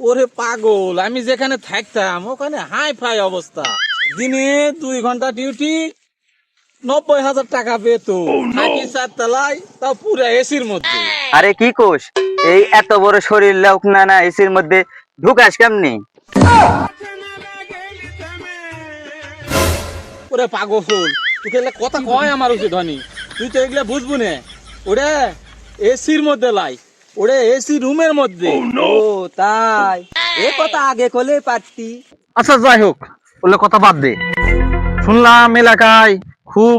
ওরে পাগল, আমি যেখানে থাকতাম ওখানে হাই ফাই অবস্থা। দিনে 2 ঘন্টা ডিউটি, 90,000 টাকা পেতো। থাকি 4 তলায়, তাও পুরো এসির মধ্যে। আরে কি কোষ, এই এত বড় শরীর লোক না এসির মধ্যে ঢুকাস কেমনি? ওরে পাগল, তুই এগুলা কথা কয় আমার উচিত হয়নি। তুই তো এগুলা বুঝবো না। ওরে এসির মধ্যে লাই, ওরে এসি রুমের মধ্যে। ও তাই, এ কথা আগে কলে পারতি। আচ্ছা যাই হোক, বললে কথা বাদ দে। শুনলাম এলাকায় খুব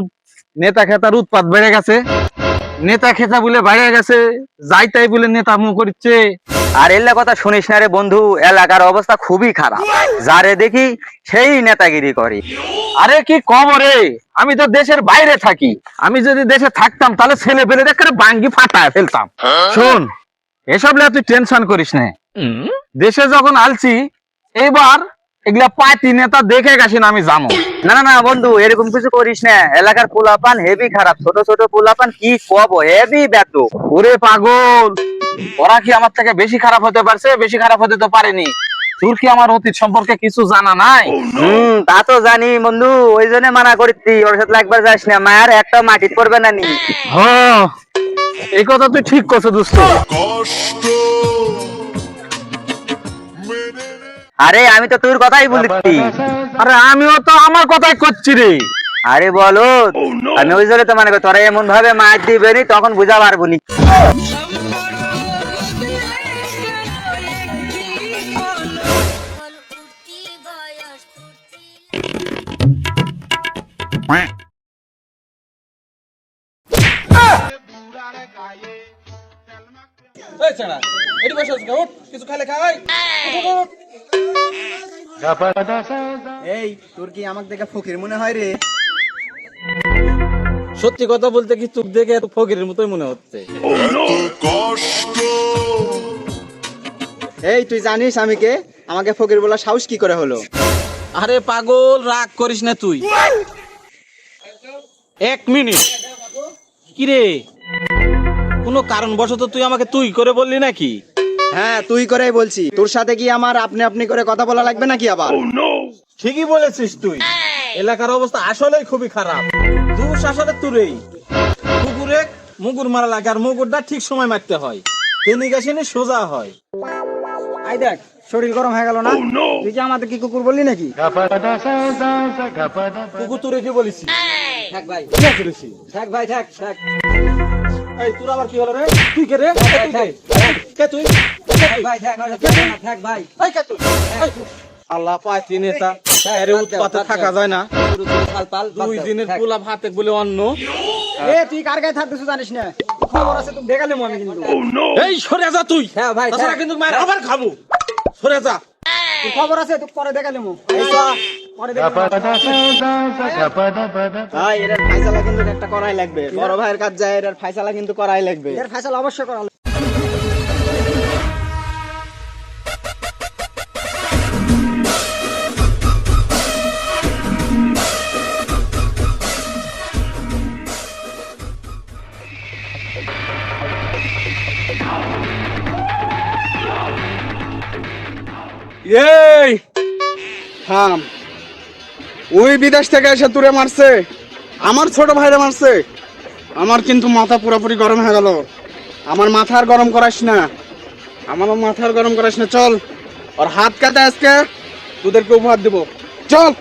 নেতা খেতার উৎপাত বেড়ে গেছে। নেতা খেতা বলে বাইরে গেছে, যাই তাই বলে নেতা মুখ করছে। আর এলা কথা শুনিস না রে বন্ধু, এলাকার অবস্থা খুবই খারাপ। যারে দেখি সেই নেতাগিরি করে। আরে কি কম রে, আমি তো দেশের বাইরে থাকি। আমি যদি দেশে থাকতাম তাহলে ছেলে পেলে করে বাঙ্গি ফাটায় ফেলতাম। শোন, এসব নিয়ে তুই টেনশন করিস না। দেশে যখন আলছি, এইবার এগুলা পার্টি নেতা দেখে গেছি না, আমি জানো। না না না বন্ধু, এরকম কিছু করিস না। এলাকার পোলাপান হেভি খারাপ, ছোট ছোট পোলাপান কি কব, হেভি ব্যাটো। ওরে পাগল, ওরা কি আমার থেকে বেশি খারাপ হতে পারছে? বেশি খারাপ হতে তো পারেনি। তোর কি আমার অতীত সম্পর্কে কিছু জানা নাই? তা তো জানি বন্ধু, ওই জন্য মানা করতি ওর সাথে একবার যাস না, মায়ের একটা মাটিত পড়বে না নি। হ্যাঁ, এই কথা তুই ঠিক করছো দোস্ত। আরে আমি তো তোর কথাই বলছি। আরে আমিও তো আমার কথাই করছি রে। আরে বলো, আমি ওই জন্য তো মানে তোরা এমন ভাবে মার দিবে নি, তখন বুঝা পারবো নি। এই ছেড়া, এটি বসে আছিস কেন? উঠ, কিছু খাইলে খাই। উঠ, উঠ, উঠ। এই তোর কি আমাকে দেখে ফকির মনে হয় রে? সত্যি কথা বলতে কি চোখ দেখে এত ফকিরের মতোই মনে হচ্ছে। এই তুই জানিস আমি কে? আমাকে ফকির বলা সাহস কি করে হলো? আরে পাগল, রাগ করিস না তুই। 1 মিনিট। কিরে, কোনো কারণ বশত তুই আমাকে তুই করে বললি নাকি? হ্যাঁ তুই করেই বলছি। তোর সাথে কি আমার আপনি আপনি করে কথা বলা লাগবে নাকি আবার? ঠিকই বলেছিস তুই। এলাকার অবস্থা আসলেই খুবই খারাপ। দুষ আসলে তুরেই। কুকুরে মুগুর মারা লাগে, আর মুগুরটা ঠিক সময় মারতে হয়। তেনি গাছিনি সোজা হয়। আই দেখ, শরীর গরম হয়ে গেল না? তুই কি আমাদের কি কুকুর বললি নাকি? কুকুর তুরে কি বলিস? থাক ভাই, কি করেছিস? থাক ভাই, থাক থাক। এই তোর আবার কি হলো রে? তুই কে রে? কে তুই? থাক ভাই, থাক থাক ভাই। এই কে তুই? এই, আল্লাহ পাইতি নেতা, এর উৎপাতে থাকা যায় না। 2 দিনের পোলা ভাতে বলে অন্ন। এ তুই কার গায়ে থাক দিছিস জানিস না? খবর আছে তুই দেখালে আমি কিন্তু। এই সরে যা তুই। হ্যাঁ ভাই, তাছাড়া কিন্তু মার আবার খাবো। সরে যা। তুই খবর আছে তুই পরে দেখালে মু। এই তো পরে দেখালে। ভাই এর ফায়সালা কিন্তু একটা করাই লাগবে। বড় ভাইয়ের কাছে যায়, এর ফায়সালা কিন্তু করাই লাগবে। এর ফায়সালা অবশ্যই করা লাগবে। এই থাম, ওই বিদেশ থেকে এসে তুরে মারছে, আমার ছোট ভাইরা মারছে। আমার কিন্তু মাথা পুরোপুরি গরম হয়ে গেল। আমার মাথা আর গরম করাস না, আমার মাথা আর গরম করাস না। চল, আর হাত কাটা আজকে তোদেরকে উপহার দেবো। চল।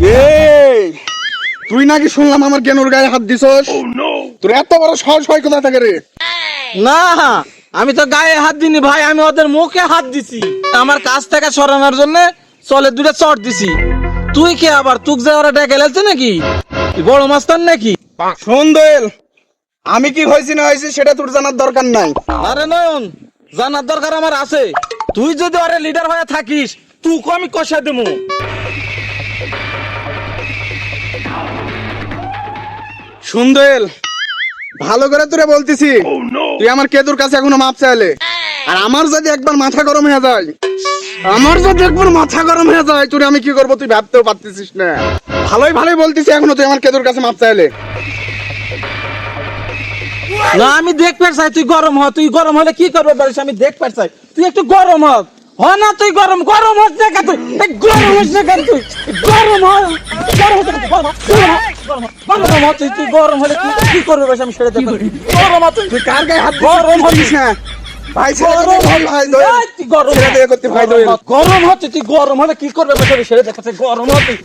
এই তুই নাকি শুনলাম আমার জ্ঞানুর গায়ে হাত দিছস? তোর এত বড় সাহস হয় কোথা থেকে রে? না, আমি তো গায়ে হাত দিনি ভাই, আমি ওদের মুখে হাত দিছি। আমার কাছ থেকে সরানোর জন্য চলে 2টা চট দিছি। তুই কে আবার? তুক যে ওরা ডেকে গেছে নাকি? তুই বড় মাস্টার নাকি? শোন দোয়েল, আমি কি হয়েছি না হয়েছি সেটা তোর জানার দরকার নাই। আরে নয়ন, জানার দরকার আমার আছে। তুই যদি আরে লিডার হয়ে থাকিস, তুই আমি কষা দেবো। শোন দোয়েল, ভালো করে তোরে বলতেছি, তুই আমার কেতুর কাছে এখনো মাপ চাইলে, আর আমার যদি একবার মাথা গরম হয়ে যায়, তোরে আমি কি করবো তুই ভাবতেও পারতেছিস না। ভালোই ভালোই বলতেছি, এখনো তুই আমার কেতুর কাছে মাপ চাইলে। না আমি দেখতে চাই তুই গরম হ। তুই গরম হলে কি করবে পারিস আমি দেখতে চাই। তুই একটু গরম হ। হ না তুই গরম হস না কেন? তুই গরম হস না কেন? তুই গরম হ। তুই গরম হলে কি করবে পারিস আমি সেটা দেখব। গরম হ তুই। কার গায়ে হাত গরম হলিস না ভাই, ছেড়ে দে, ভাই দোয়েল, তুই গরম ছেড়ে দে করতে ভাই দোয়েল। গরম হচ্ছে তুই গরম হলে কি করবে পারিস সেটা দেখতে। গরম হ তুই।